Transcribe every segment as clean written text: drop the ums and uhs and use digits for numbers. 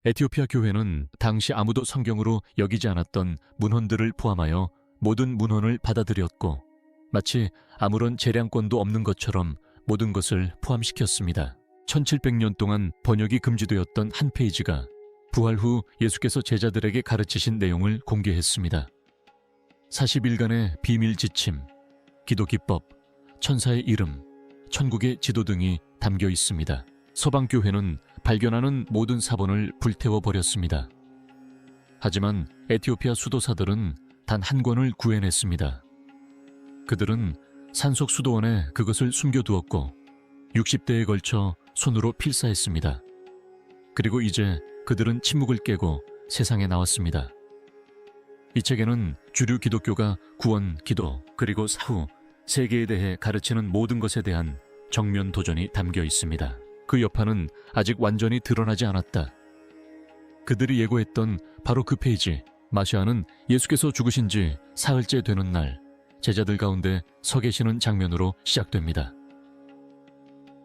에티오피아 교회는 당시 아무도 성경으로 여기지 않았던 문헌들을 포함하여 모든 문헌을 받아들였고 마치 아무런 재량권도 없는 것처럼 모든 것을 포함시켰습니다. 1700년 동안 번역이 금지되었던 한 페이지가 부활 후 예수께서 제자들에게 가르치신 내용을 공개했습니다. 40일간의 비밀 지침, 기도 기법, 천사의 이름, 천국의 지도 등이 담겨 있습니다. 서방교회는 발견하는 모든 사본을 불태워버렸습니다. 하지만 에티오피아 수도사들은 단 한 권을 구해냈습니다. 그들은 산속 수도원에 그것을 숨겨두었고 60대에 걸쳐 손으로 필사했습니다. 그리고 이제 그들은 침묵을 깨고 세상에 나왔습니다. 이 책에는 주류 기독교가 구원, 기도, 그리고 사후, 세계에 대해 가르치는 모든 것에 대한 정면 도전이 담겨 있습니다. 그 여파는 아직 완전히 드러나지 않았다. 그들이 예고했던 바로 그 페이지, 마시아는 예수께서 죽으신 지 사흘째 되는 날 제자들 가운데 서 계시는 장면으로 시작됩니다.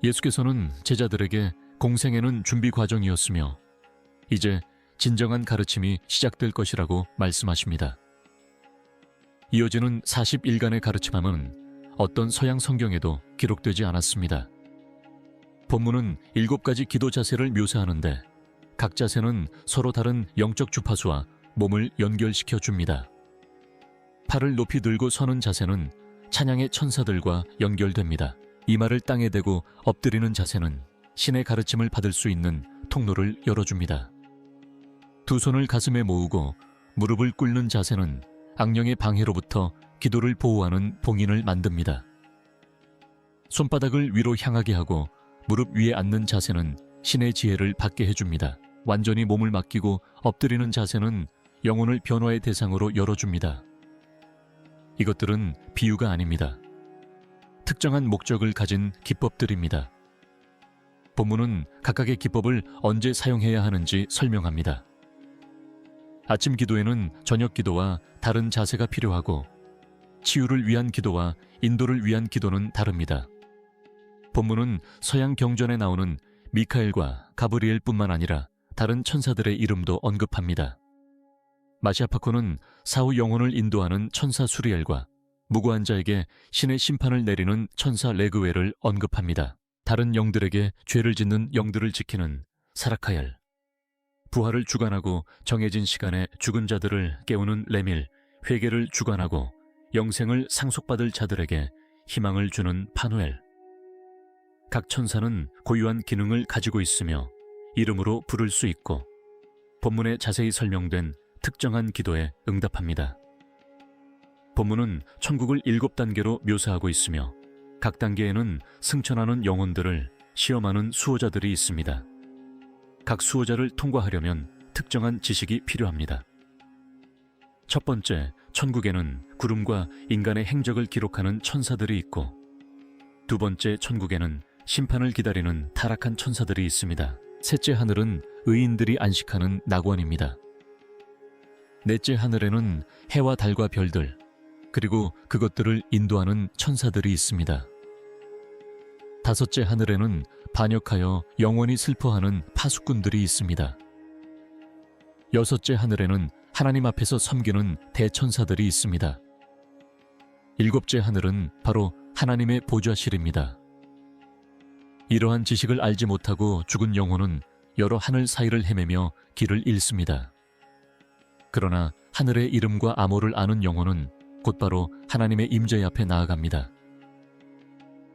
예수께서는 제자들에게 공생애는 준비 과정이었으며 이제 진정한 가르침이 시작될 것이라고 말씀하십니다. 이어지는 40일간의 가르침함은 어떤 서양 성경에도 기록되지 않았습니다. 본문은 7가지 기도 자세를 묘사하는데 각 자세는 서로 다른 영적 주파수와 몸을 연결시켜 줍니다. 팔을 높이 들고 서는 자세는 찬양의 천사들과 연결됩니다. 이마를 땅에 대고 엎드리는 자세는 신의 가르침을 받을 수 있는 통로를 열어줍니다. 두 손을 가슴에 모으고 무릎을 꿇는 자세는 악령의 방해로부터 기도를 보호하는 봉인을 만듭니다. 손바닥을 위로 향하게 하고 무릎 위에 앉는 자세는 신의 지혜를 받게 해줍니다. 완전히 몸을 맡기고 엎드리는 자세는 영혼을 변화의 대상으로 열어줍니다. 이것들은 비유가 아닙니다. 특정한 목적을 가진 기법들입니다. 본문은 각각의 기법을 언제 사용해야 하는지 설명합니다. 아침 기도에는 저녁 기도와 다른 자세가 필요하고 치유를 위한 기도와 인도를 위한 기도는 다릅니다. 본문은 서양 경전에 나오는 미카엘과 가브리엘뿐만 아니라 다른 천사들의 이름도 언급합니다. 마시아파코는 사후 영혼을 인도하는 천사 수리엘과 무고한 자에게 신의 심판을 내리는 천사 레그웰을 언급합니다. 다른 영들에게 죄를 짓는 영들을 지키는 사라카엘, 부활을 주관하고 정해진 시간에 죽은 자들을 깨우는 레밀, 회개를 주관하고 영생을 상속받을 자들에게 희망을 주는 파누엘. 각 천사는 고유한 기능을 가지고 있으며 이름으로 부를 수 있고 본문에 자세히 설명된 특정한 기도에 응답합니다. 본문은 천국을 7단계로 묘사하고 있으며 각 단계에는 승천하는 영혼들을 시험하는 수호자들이 있습니다. 각 수호자를 통과하려면 특정한 지식이 필요합니다. 첫 번째, 천국에는 구름과 인간의 행적을 기록하는 천사들이 있고 두 번째, 천국에는 심판을 기다리는 타락한 천사들이 있습니다. 셋째 하늘은 의인들이 안식하는 낙원입니다. 넷째 하늘에는 해와 달과 별들, 그리고 그것들을 인도하는 천사들이 있습니다. 다섯째 하늘에는 반역하여 영원히 슬퍼하는 파수꾼들이 있습니다. 여섯째 하늘에는 하나님 앞에서 섬기는 대천사들이 있습니다. 일곱째 하늘은 바로 하나님의 보좌실입니다. 이러한 지식을 알지 못하고 죽은 영혼은 여러 하늘 사이를 헤매며 길을 잃습니다. 그러나 하늘의 이름과 암호를 아는 영혼은 곧바로 하나님의 임재 앞에 나아갑니다.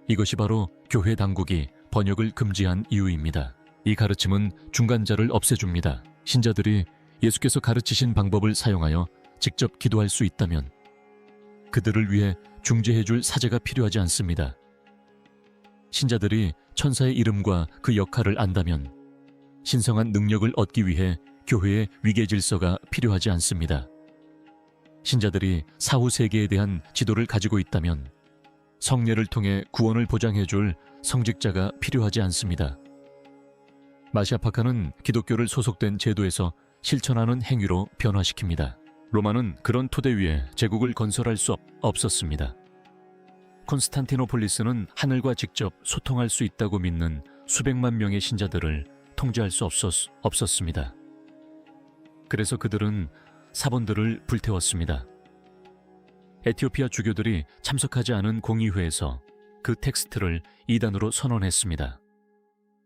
이것이 바로 교회 당국이 번역을 금지한 이유입니다. 이 가르침은 중간자를 없애줍니다. 신자들이 예수께서 가르치신 방법을 사용하여 직접 기도할 수 있다면 그들을 위해 중재해줄 사제가 필요하지 않습니다. 신자들이 천사의 이름과 그 역할을 안다면 신성한 능력을 얻기 위해 교회의 위계 질서가 필요하지 않습니다. 신자들이 사후 세계에 대한 지도를 가지고 있다면 성례를 통해 구원을 보장해줄 성직자가 필요하지 않습니다. 마시아파카는 기독교를 소속된 제도에서 실천하는 행위로 변화시킵니다. 로마는 그런 토대 위에 제국을 건설할 수 없었습니다. 콘스탄티노폴리스는 하늘과 직접 소통할 수 있다고 믿는 수백만 명의 신자들을 통제할 수 없었습니다. 그래서 그들은 사본들을 불태웠습니다. 에티오피아 주교들이 참석하지 않은 공의회에서 그 텍스트를 이단으로 선언했습니다.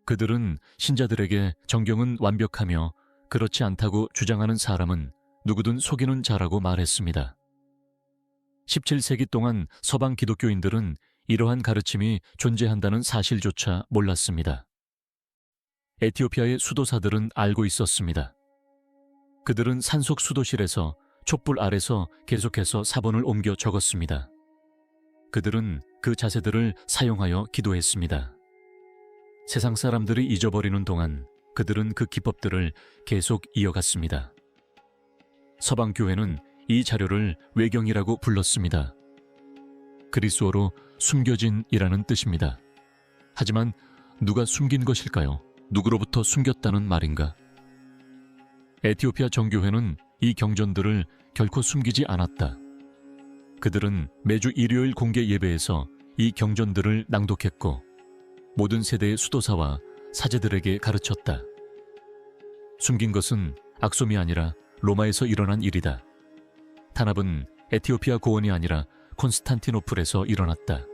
그들은 신자들에게 정경은 완벽하며 그렇지 않다고 주장하는 사람은 누구든 속이는 자라고 말했습니다. 17세기 동안 서방 기독교인들은 이러한 가르침이 존재한다는 사실조차 몰랐습니다. 에티오피아의 수도사들은 알고 있었습니다. 그들은 산속 수도실에서 촛불 아래서 계속해서 사본을 옮겨 적었습니다. 그들은 그 자세들을 사용하여 기도했습니다. 세상 사람들이 잊어버리는 동안 그들은 그 기법들을 계속 이어갔습니다. 서방 교회는 이 자료를 외경이라고 불렀습니다. 그리스어로 숨겨진이라는 뜻입니다. 하지만 누가 숨긴 것일까요? 누구로부터 숨겼다는 말인가? 에티오피아 정교회는 이 경전들을 결코 숨기지 않았다. 그들은 매주 일요일 공개 예배에서 이 경전들을 낭독했고 모든 세대의 수도사와 사제들에게 가르쳤다. 숨긴 것은 악솜이 아니라 로마에서 일어난 일이다. 탄압은 에티오피아 고원이 아니라 콘스탄티노플에서 일어났다.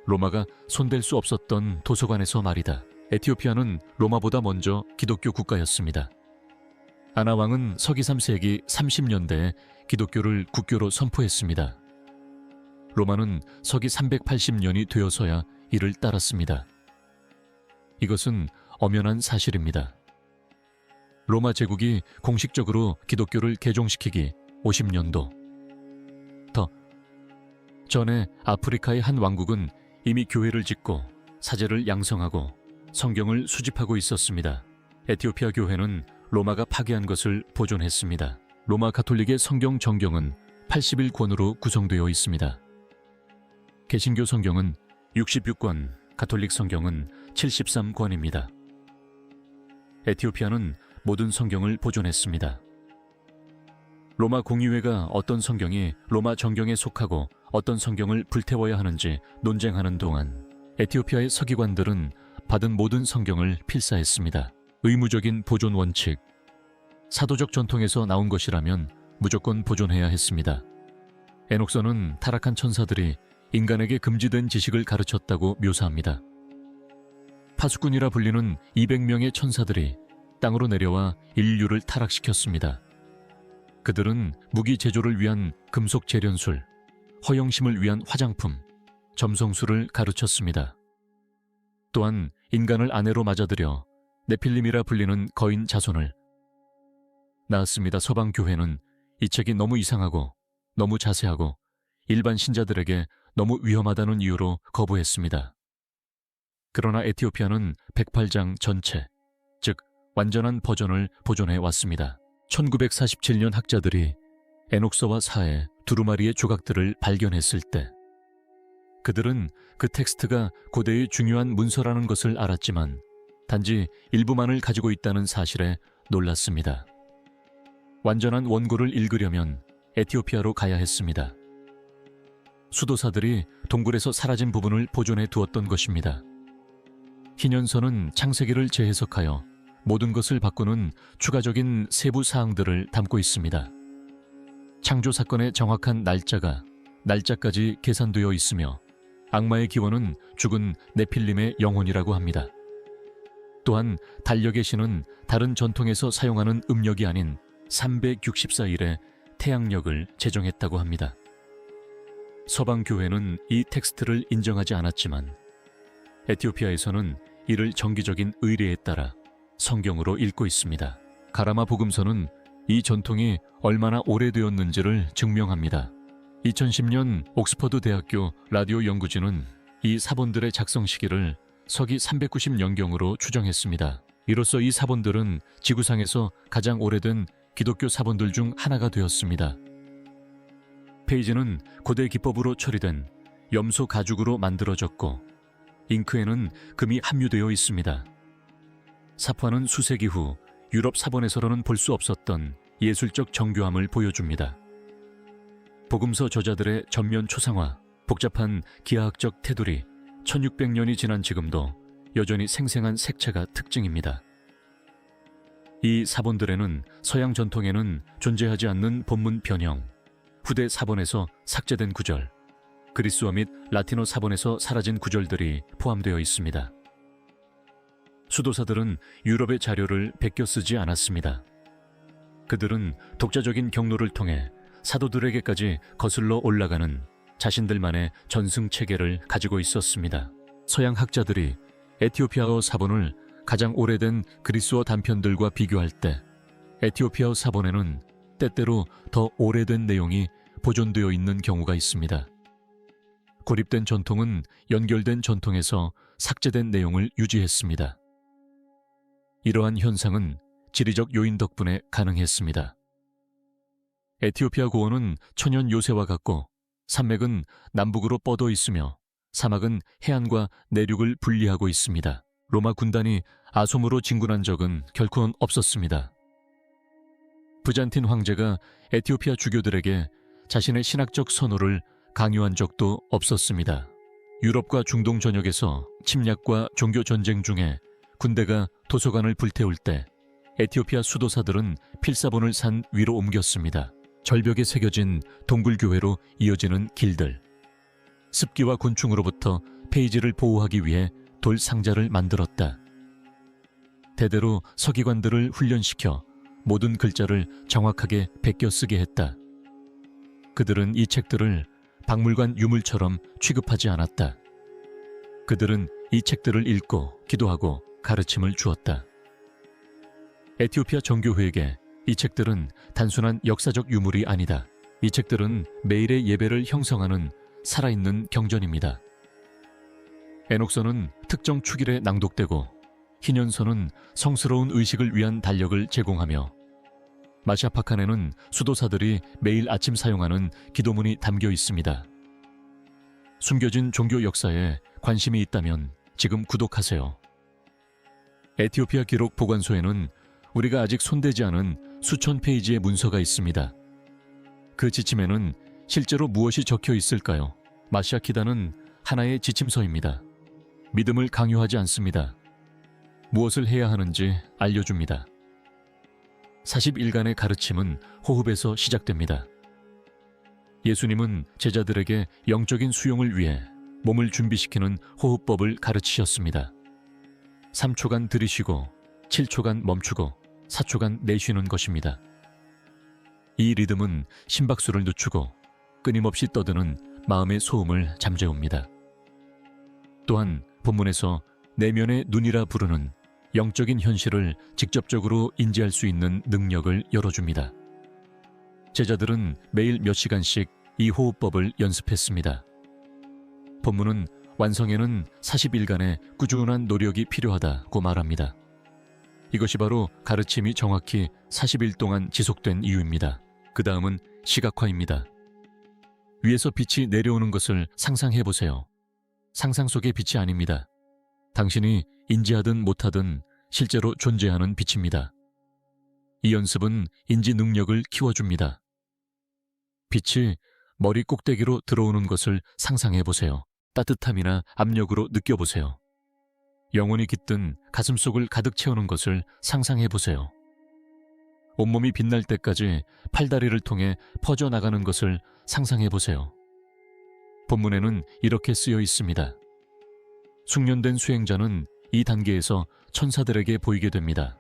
로마가 손댈 수 없었던 도서관에서 말이다. 에티오피아는 로마보다 먼저 기독교 국가였습니다. 아나 왕은 서기 3세기 30년대에 기독교를 국교로 선포했습니다. 로마는 서기 380년이 되어서야 이를 따랐습니다. 이것은 엄연한 사실입니다. 로마 제국이 공식적으로 기독교를 개종시키기 50년도 더 전에 아프리카의 한 왕국은 이미 교회를 짓고 사제를 양성하고 성경을 수집하고 있었습니다. 에티오피아 교회는 로마가 파괴한 것을 보존했습니다. 로마 가톨릭의 성경 정경은 81권으로 구성되어 있습니다. 개신교 성경은 66권, 가톨릭 성경은 73권입니다. 에티오피아는 모든 성경을 보존했습니다. 로마 공의회가 어떤 성경이 로마 정경에 속하고 어떤 성경을 불태워야 하는지 논쟁하는 동안 에티오피아의 서기관들은 받은 모든 성경을 필사했습니다. 의무적인 보존 원칙, 사도적 전통에서 나온 것이라면 무조건 보존해야 했습니다. 에녹서는 타락한 천사들이 인간에게 금지된 지식을 가르쳤다고 묘사합니다. 파수꾼이라 불리는 200명의 천사들이 땅으로 내려와 인류를 타락시켰습니다. 그들은 무기 제조를 위한 금속 재련술, 허영심을 위한 화장품, 점성술을 가르쳤습니다. 또한 인간을 아내로 맞아들여 네필림이라 불리는 거인 자손을 낳았습니다. 서방 교회는 이 책이 너무 이상하고 너무 자세하고 일반 신자들에게 너무 위험하다는 이유로 거부했습니다. 그러나 에티오피아는 108장 전체, 즉 완전한 버전을 보존해 왔습니다. 1947년 학자들이 에녹서와 사해 두루마리의 조각들을 발견했을 때 그들은 그 텍스트가 고대의 중요한 문서라는 것을 알았지만 단지 일부만을 가지고 있다는 사실에 놀랐습니다. 완전한 원고를 읽으려면 에티오피아로 가야 했습니다. 수도사들이 동굴에서 사라진 부분을 보존해 두었던 것입니다. 희년서는 창세기를 재해석하여 모든 것을 바꾸는 추가적인 세부 사항들을 담고 있습니다. 창조 사건의 정확한 날짜까지 계산되어 있으며 악마의 기원은 죽은 네필림의 영혼이라고 합니다. 또한 달력의 신은 다른 전통에서 사용하는 음력이 아닌 364일의 태양력을 제정했다고 합니다. 서방 교회는 이 텍스트를 인정하지 않았지만 에티오피아에서는 이를 정기적인 의례에 따라 성경으로 읽고 있습니다. 가라마 복음서는 이 전통이 얼마나 오래되었는지를 증명합니다. 2010년 옥스퍼드 대학교 라디오 연구진은 이 사본들의 작성 시기를 서기 390년경으로 추정했습니다. 이로써 이 사본들은 지구상에서 가장 오래된 기독교 사본들 중 하나가 되었습니다. 페이지는 고대 기법으로 처리된 염소 가죽으로 만들어졌고 잉크에는 금이 함유되어 있습니다. 사파는 수세기 후 유럽 사본에서는 볼 수 없었던 예술적 정교함을 보여줍니다. 복음서 저자들의 전면 초상화, 복잡한 기하학적 테두리, 1600년이 지난 지금도 여전히 생생한 색채가 특징입니다. 이 사본들에는 서양 전통에는 존재하지 않는 본문 변형, 후대 사본에서 삭제된 구절, 그리스어 및 라틴어 사본에서 사라진 구절들이 포함되어 있습니다. 수도사들은 유럽의 자료를 베껴 쓰지 않았습니다. 그들은 독자적인 경로를 통해 사도들에게까지 거슬러 올라가는 자신들만의 전승 체계를 가지고 있었습니다. 서양 학자들이 에티오피아어 사본을 가장 오래된 그리스어 단편들과 비교할 때 에티오피아어 사본에는 때때로 더 오래된 내용이 보존되어 있는 경우가 있습니다. 고립된 전통은 연결된 전통에서 삭제된 내용을 유지했습니다. 이러한 현상은 지리적 요인 덕분에 가능했습니다. 에티오피아 고원은 천연 요새와 같고 산맥은 남북으로 뻗어 있으며 사막은 해안과 내륙을 분리하고 있습니다. 로마 군단이 아솜으로 진군한 적은 결코 없었습니다. 부잔틴 황제가 에티오피아 주교들에게 자신의 신학적 선호를 강요한 적도 없었습니다. 유럽과 중동 전역에서 침략과 종교 전쟁 중에 군대가 도서관을 불태울 때 에티오피아 수도사들은 필사본을 산 위로 옮겼습니다. 절벽에 새겨진 동굴교회로 이어지는 길들, 습기와 곤충으로부터 페이지를 보호하기 위해 돌 상자를 만들었다. 대대로 서기관들을 훈련시켜 모든 글자를 정확하게 베껴 쓰게 했다. 그들은 이 책들을 박물관 유물처럼 취급하지 않았다. 그들은 이 책들을 읽고 기도하고 가르침을 주었다. 에티오피아 정교회에게 이 책들은 단순한 역사적 유물이 아니다. 이 책들은 매일의 예배를 형성하는 살아있는 경전입니다. 에녹서는 특정 축일에 낭독되고 희년서는 성스러운 의식을 위한 달력을 제공하며 마샤파칸에는 수도사들이 매일 아침 사용하는 기도문이 담겨 있습니다. 숨겨진 종교 역사에 관심이 있다면 지금 구독하세요. 에티오피아 기록 보관소에는 우리가 아직 손대지 않은 수천 페이지의 문서가 있습니다. 그 지침에는 실제로 무엇이 적혀 있을까요? 마시아키다는 하나의 지침서입니다. 믿음을 강요하지 않습니다. 무엇을 해야 하는지 알려줍니다. 40일간의 가르침은 호흡에서 시작됩니다. 예수님은 제자들에게 영적인 수용을 위해 몸을 준비시키는 호흡법을 가르치셨습니다. 3초간 들이쉬고 7초간 멈추고 4초간 내쉬는 것입니다. 이 리듬은 심박수를 늦추고 끊임없이 떠드는 마음의 소음을 잠재웁니다. 또한 본문에서 내면의 눈이라 부르는 영적인 현실을 직접적으로 인지할 수 있는 능력을 열어줍니다. 제자들은 매일 몇 시간씩 이 호흡법을 연습했습니다. 본문은 완성에는 40일간의 꾸준한 노력이 필요하다고 말합니다. 이것이 바로 가르침이 정확히 40일 동안 지속된 이유입니다. 그 다음은 시각화입니다. 위에서 빛이 내려오는 것을 상상해보세요. 상상 속의 빛이 아닙니다. 당신이 인지하든 못하든 실제로 존재하는 빛입니다. 이 연습은 인지 능력을 키워줍니다. 빛이 머리 꼭대기로 들어오는 것을 상상해보세요. 따뜻함이나 압력으로 느껴보세요. 영혼이 깃든 가슴속을 가득 채우는 것을 상상해보세요. 온몸이 빛날 때까지 팔다리를 통해 퍼져나가는 것을 상상해보세요. 본문에는 이렇게 쓰여 있습니다. 숙련된 수행자는 이 단계에서 천사들에게 보이게 됩니다.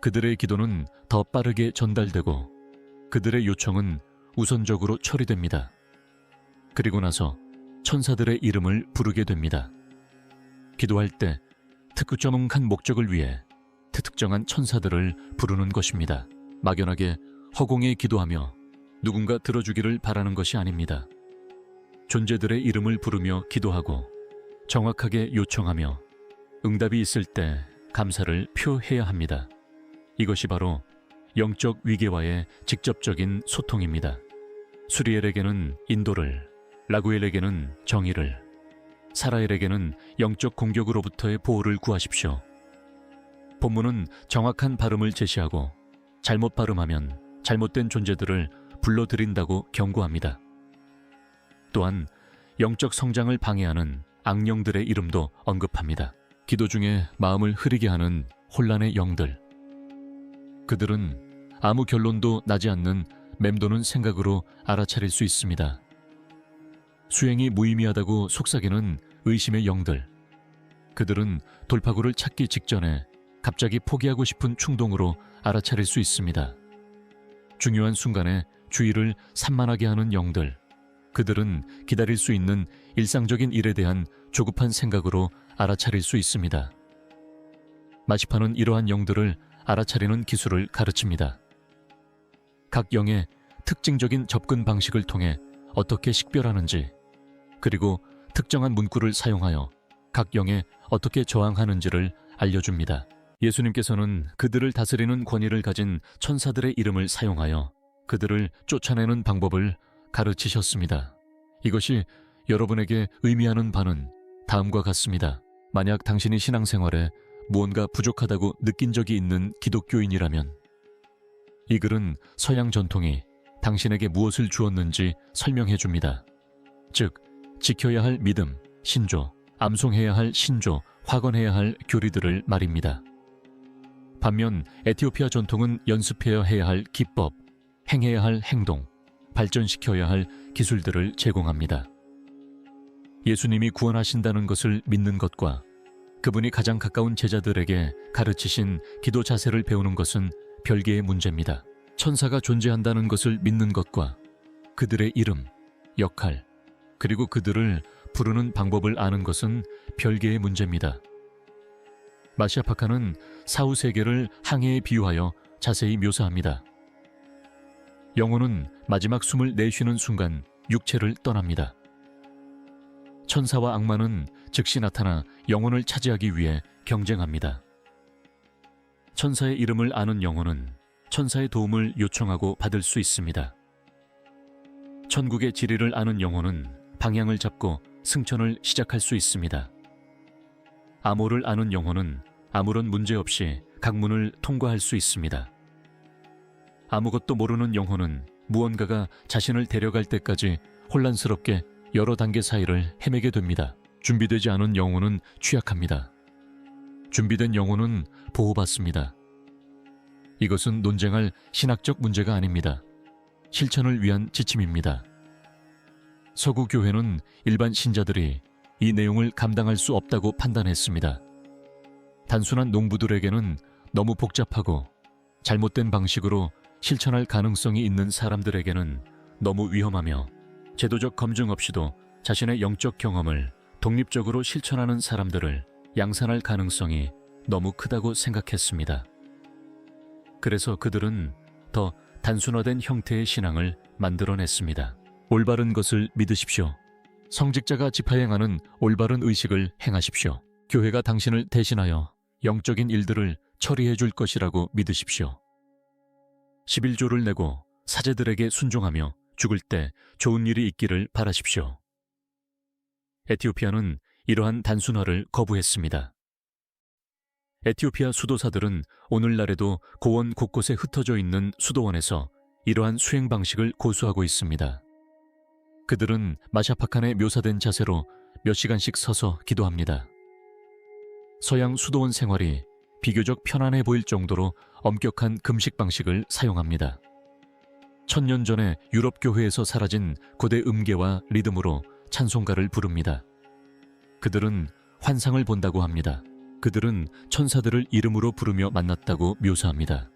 그들의 기도는 더 빠르게 전달되고 그들의 요청은 우선적으로 처리됩니다. 그리고 나서 천사들의 이름을 부르게 됩니다. 기도할 때 특정한 목적을 위해 특정한 천사들을 부르는 것입니다. 막연하게 허공에 기도하며 누군가 들어주기를 바라는 것이 아닙니다. 존재들의 이름을 부르며 기도하고 정확하게 요청하며 응답이 있을 때 감사를 표해야 합니다. 이것이 바로 영적 위계와의 직접적인 소통입니다. 수리엘에게는 인도를, 라구엘에게는 정의를, 사라엘에게는 영적 공격으로부터의 보호를 구하십시오. 본문은 정확한 발음을 제시하고 잘못 발음하면 잘못된 존재들을 불러들인다고 경고합니다. 또한 영적 성장을 방해하는 악령들의 이름도 언급합니다. 기도 중에 마음을 흐리게 하는 혼란의 영들, 그들은 아무 결론도 나지 않는 맴도는 생각으로 알아차릴 수 있습니다. 수행이 무의미하다고 속삭이는 의심의 영들. 그들은 돌파구를 찾기 직전에 갑자기 포기하고 싶은 충동으로 알아차릴 수 있습니다. 중요한 순간에 주의를 산만하게 하는 영들. 그들은 기다릴 수 있는 일상적인 일에 대한 조급한 생각으로 알아차릴 수 있습니다. 마시파는 이러한 영들을 알아차리는 기술을 가르칩니다. 각 영의 특징적인 접근 방식을 통해 어떻게 식별하는지, 그리고 특정한 문구를 사용하여 각 영에 어떻게 저항하는지를 알려줍니다. 예수님께서는 그들을 다스리는 권위를 가진 천사들의 이름을 사용하여 그들을 쫓아내는 방법을 가르치셨습니다. 이것이 여러분에게 의미하는 바는 다음과 같습니다. 만약 당신이 신앙생활에 무언가 부족하다고 느낀 적이 있는 기독교인이라면 이 글은 서양 전통이 당신에게 무엇을 주었는지 설명해 줍니다. 즉, 지켜야 할 믿음, 신조, 암송해야 할 신조, 확언해야 할 교리들을 말입니다. 반면 에티오피아 전통은 연습해야 해야 할 기법, 행해야 할 행동, 발전시켜야 할 기술들을 제공합니다. 예수님이 구원하신다는 것을 믿는 것과 그분이 가장 가까운 제자들에게 가르치신 기도 자세를 배우는 것은 별개의 문제입니다. 천사가 존재한다는 것을 믿는 것과 그들의 이름, 역할, 그리고 그들을 부르는 방법을 아는 것은 별개의 문제입니다. 마시아파카는 사후 세계를 항해에 비유하여 자세히 묘사합니다. 영혼은 마지막 숨을 내쉬는 순간 육체를 떠납니다. 천사와 악마는 즉시 나타나 영혼을 차지하기 위해 경쟁합니다. 천사의 이름을 아는 영혼은 천사의 도움을 요청하고 받을 수 있습니다. 천국의 지리를 아는 영혼은 방향을 잡고 승천을 시작할 수 있습니다. 암호를 아는 영혼은 아무런 문제 없이 각 문을 통과할 수 있습니다. 아무것도 모르는 영혼은 무언가가 자신을 데려갈 때까지 혼란스럽게 여러 단계 사이를 헤매게 됩니다. 준비되지 않은 영혼은 취약합니다. 준비된 영혼은 보호받습니다. 이것은 논쟁할 신학적 문제가 아닙니다. 실천을 위한 지침입니다. 서구 교회는 일반 신자들이 이 내용을 감당할 수 없다고 판단했습니다. 단순한 농부들에게는 너무 복잡하고 잘못된 방식으로 실천할 가능성이 있는 사람들에게는 너무 위험하며 제도적 검증 없이도 자신의 영적 경험을 독립적으로 실천하는 사람들을 양산할 가능성이 너무 크다고 생각했습니다. 그래서 그들은 더 단순화된 형태의 신앙을 만들어냈습니다. 올바른 것을 믿으십시오. 성직자가 집행하는 올바른 의식을 행하십시오. 교회가 당신을 대신하여 영적인 일들을 처리해 줄 것이라고 믿으십시오. 11조를 내고 사제들에게 순종하며 죽을 때 좋은 일이 있기를 바라십시오. 에티오피아는 이러한 단순화를 거부했습니다. 에티오피아 수도사들은 오늘날에도 고원 곳곳에 흩어져 있는 수도원에서 이러한 수행 방식을 고수하고 있습니다. 그들은 마샤파칸에 묘사된 자세로 몇 시간씩 서서 기도합니다. 서양 수도원 생활이 비교적 편안해 보일 정도로 엄격한 금식 방식을 사용합니다. 1000년 전에 유럽 교회에서 사라진 고대 음계와 리듬으로 찬송가를 부릅니다. 그들은 환상을 본다고 합니다. 그들은 천사들을 이름으로 부르며 만났다고 묘사합니다.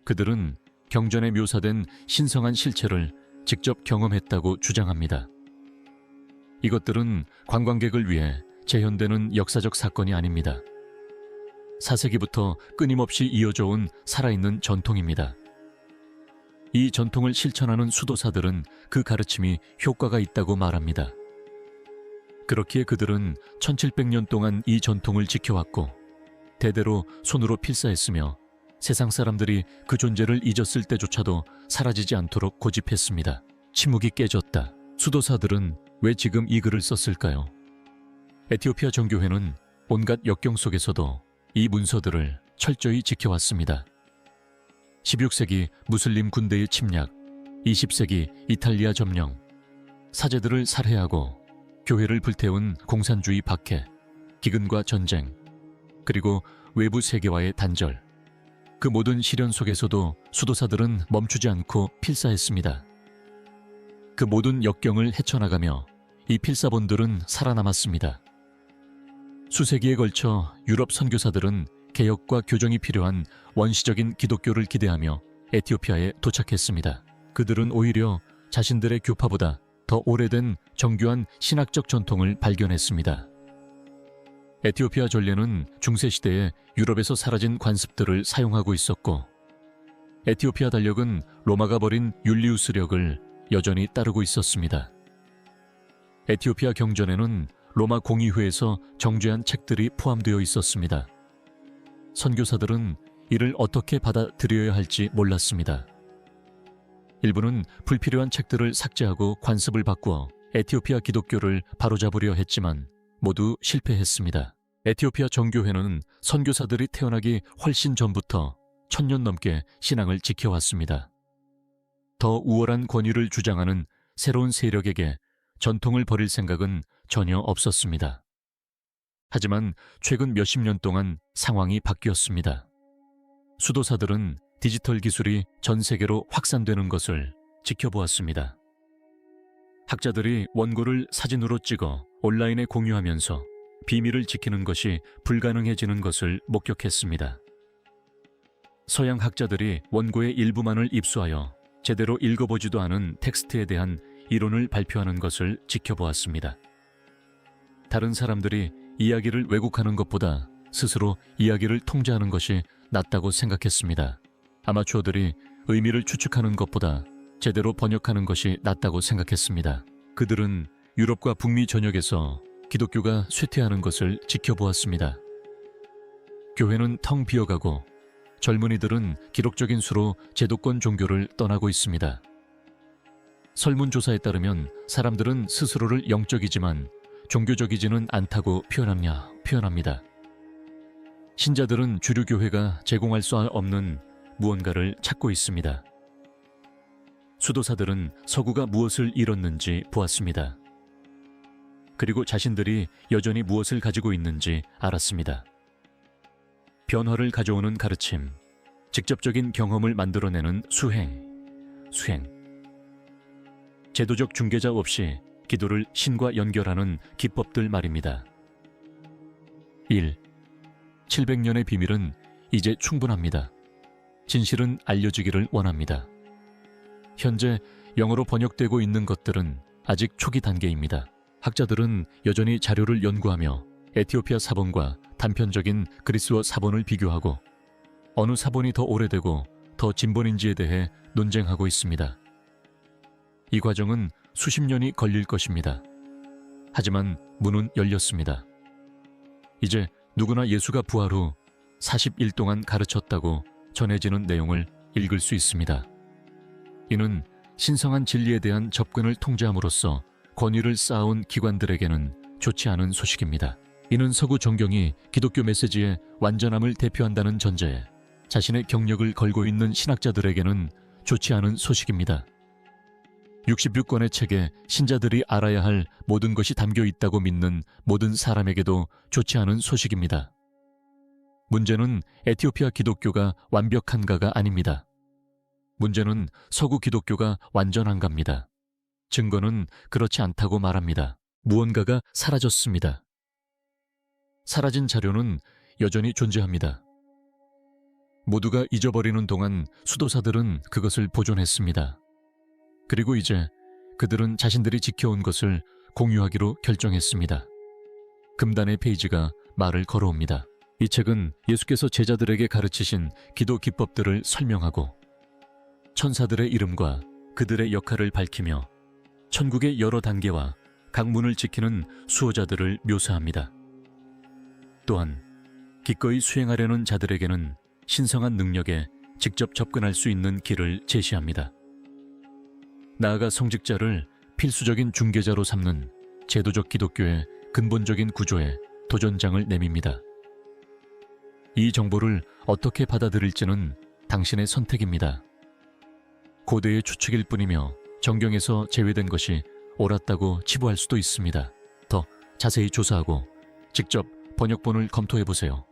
그들은 경전에 묘사된 신성한 실체를 직접 경험했다고 주장합니다. 이것들은 관광객을 위해 재현되는 역사적 사건이 아닙니다. 4세기부터 끊임없이 이어져 온 살아있는 전통입니다. 이 전통을 실천하는 수도사들은 그 가르침이 효과가 있다고 말합니다. 그렇기에 그들은 1700년 동안 이 전통을 지켜왔고 대대로 손으로 필사했으며 세상 사람들이 그 존재를 잊었을 때조차도 사라지지 않도록 고집했습니다. 침묵이 깨졌다. 수도사들은 왜 지금 이 글을 썼을까요? 에티오피아 정교회는 온갖 역경 속에서도 이 문서들을 철저히 지켜왔습니다. 16세기 무슬림 군대의 침략, 20세기 이탈리아 점령, 사제들을 살해하고 교회를 불태운 공산주의 박해, 기근과 전쟁, 그리고 외부 세계와의 단절. 그 모든 시련 속에서도 수도사들은 멈추지 않고 필사했습니다. 그 모든 역경을 헤쳐나가며 이 필사본들은 살아남았습니다. 수세기에 걸쳐 유럽 선교사들은 개혁과 교정이 필요한 원시적인 기독교를 기대하며 에티오피아에 도착했습니다. 그들은 오히려 자신들의 교파보다 더 오래된 정교한 신학적 전통을 발견했습니다. 에티오피아 전례는 중세시대에 유럽에서 사라진 관습들을 사용하고 있었고, 에티오피아 달력은 로마가 버린 율리우스력을 여전히 따르고 있었습니다. 에티오피아 경전에는 로마 공의회에서 정죄한 책들이 포함되어 있었습니다. 선교사들은 이를 어떻게 받아들여야 할지 몰랐습니다. 일부는 불필요한 책들을 삭제하고 관습을 바꾸어 에티오피아 기독교를 바로잡으려 했지만 모두 실패했습니다. 에티오피아 정교회는 선교사들이 태어나기 훨씬 전부터 1000년 넘게 신앙을 지켜왔습니다. 더 우월한 권위를 주장하는 새로운 세력에게 전통을 버릴 생각은 전혀 없었습니다. 하지만 최근 몇십 년 동안 상황이 바뀌었습니다. 수도사들은 디지털 기술이 전 세계로 확산되는 것을 지켜보았습니다. 학자들이 원고를 사진으로 찍어 온라인에 공유하면서 비밀을 지키는 것이 불가능해지는 것을 목격했습니다. 서양 학자들이 원고의 일부만을 입수하여 제대로 읽어보지도 않은 텍스트에 대한 이론을 발표하는 것을 지켜보았습니다. 다른 사람들이 이야기를 왜곡하는 것보다 스스로 이야기를 통제하는 것이 낫다고 생각했습니다. 아마추어들이 의미를 추측하는 것보다 제대로 번역하는 것이 낫다고 생각했습니다. 그들은 유럽과 북미 전역에서 기독교가 쇠퇴하는 것을 지켜보았습니다. 교회는 텅 비어가고 젊은이들은 기록적인 수로 제도권 종교를 떠나고 있습니다. 설문조사에 따르면 사람들은 스스로를 영적이지만 종교적이지는 않다고 표현합니다. 신자들은 주류 교회가 제공할 수 없는 무언가를 찾고 있습니다. 수도사들은 서구가 무엇을 잃었는지 보았습니다. 그리고 자신들이 여전히 무엇을 가지고 있는지 알았습니다. 변화를 가져오는 가르침, 직접적인 경험을 만들어내는 수행. 제도적 중개자 없이 기도를 신과 연결하는 기법들 말입니다. 1. 700년의 비밀은 이제 충분합니다. 진실은 알려지기를 원합니다. 현재 영어로 번역되고 있는 것들은 아직 초기 단계입니다. 학자들은 여전히 자료를 연구하며 에티오피아 사본과 단편적인 그리스어 사본을 비교하고 어느 사본이 더 오래되고 더 진본인지에 대해 논쟁하고 있습니다. 이 과정은 수십 년이 걸릴 것입니다. 하지만 문은 열렸습니다. 이제 누구나 예수가 부활 후 40일 동안 가르쳤다고 전해지는 내용을 읽을 수 있습니다. 이는 신성한 진리에 대한 접근을 통제함으로써 권위를 쌓아온 기관들에게는 좋지 않은 소식입니다. 이는 서구 정경이 기독교 메시지의 완전함을 대표한다는 전제에 자신의 경력을 걸고 있는 신학자들에게는 좋지 않은 소식입니다. 66권의 책에 신자들이 알아야 할 모든 것이 담겨 있다고 믿는 모든 사람에게도 좋지 않은 소식입니다. 문제는 에티오피아 기독교가 완벽한가가 아닙니다. 문제는 서구 기독교가 완전한가입니다. 증거는 그렇지 않다고 말합니다. 무언가가 사라졌습니다. 사라진 자료는 여전히 존재합니다. 모두가 잊어버리는 동안 수도사들은 그것을 보존했습니다. 그리고 이제 그들은 자신들이 지켜온 것을 공유하기로 결정했습니다. 금단의 페이지가 말을 걸어옵니다. 이 책은 예수께서 제자들에게 가르치신 기도 기법들을 설명하고 천사들의 이름과 그들의 역할을 밝히며 천국의 여러 단계와 각 문을 지키는 수호자들을 묘사합니다. 또한 기꺼이 수행하려는 자들에게는 신성한 능력에 직접 접근할 수 있는 길을 제시합니다. 나아가 성직자를 필수적인 중개자로 삼는 제도적 기독교의 근본적인 구조에 도전장을 내밉니다. 이 정보를 어떻게 받아들일지는 당신의 선택입니다. 고대의 추측일 뿐이며 정경에서 제외된 것이 옳았다고 치부할 수도 있습니다. 더 자세히 조사하고 직접 번역본을 검토해보세요.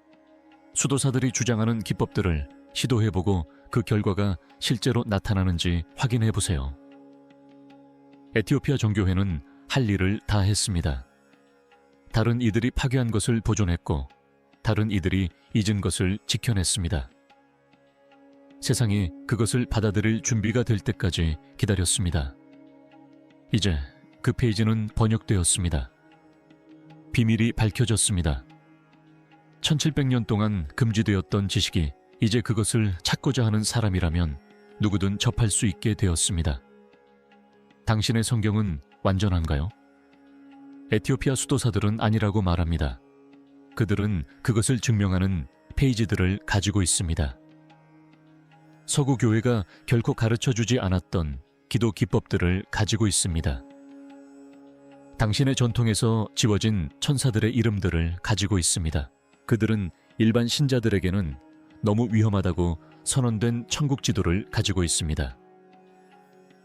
수도사들이 주장하는 기법들을 시도해보고 그 결과가 실제로 나타나는지 확인해보세요. 에티오피아 종교회는 할 일을 다 했습니다. 다른 이들이 파괴한 것을 보존했고 다른 이들이 잊은 것을 지켜냈습니다. 세상이 그것을 받아들일 준비가 될 때까지 기다렸습니다. 이제 그 페이지는 번역되었습니다. 비밀이 밝혀졌습니다. 1700년 동안 금지되었던 지식이 이제 그것을 찾고자 하는 사람이라면 누구든 접할 수 있게 되었습니다. 당신의 성경은 완전한가요? 에티오피아 수도사들은 아니라고 말합니다. 그들은 그것을 증명하는 페이지들을 가지고 있습니다. 서구 교회가 결코 가르쳐주지 않았던 기도 기법들을 가지고 있습니다. 당신의 전통에서 지워진 천사들의 이름들을 가지고 있습니다. 그들은 일반 신자들에게는 너무 위험하다고 선언된 천국 지도를 가지고 있습니다.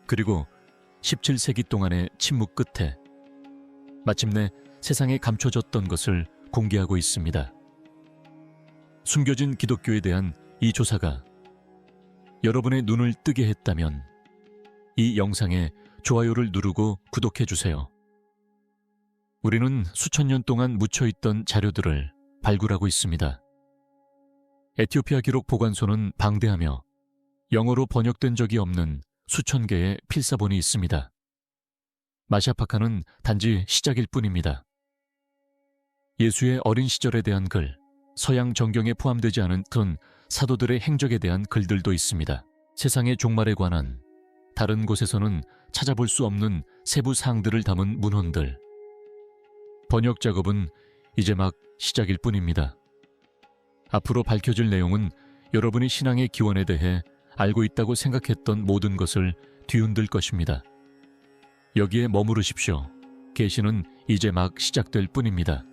그리고 17세기 동안의 침묵 끝에 마침내 세상에 감춰졌던 것을 공개하고 있습니다. 숨겨진 기독교에 대한 이 조사가 여러분의 눈을 뜨게 했다면 이 영상에 좋아요를 누르고 구독해주세요. 우리는 수천 년 동안 묻혀있던 자료들을 발굴하고 있습니다. 에티오피아 기록 보관소는 방대하며 영어로 번역된 적이 없는 수천 개의 필사본이 있습니다. 마샤파카는 단지 시작일 뿐입니다. 예수의 어린 시절에 대한 글, 서양 정경에 포함되지 않은 큰 사도들의 행적에 대한 글들도 있습니다. 세상의 종말에 관한 다른 곳에서는 찾아볼 수 없는 세부 사항들을 담은 문헌들. 번역 작업은 이제 막 시작일 뿐입니다. 앞으로 밝혀질 내용은 여러분이 신앙의 기원에 대해 알고 있다고 생각했던 모든 것을 뒤흔들 것입니다. 여기에 머무르십시오. 계시는 이제 막 시작될 뿐입니다.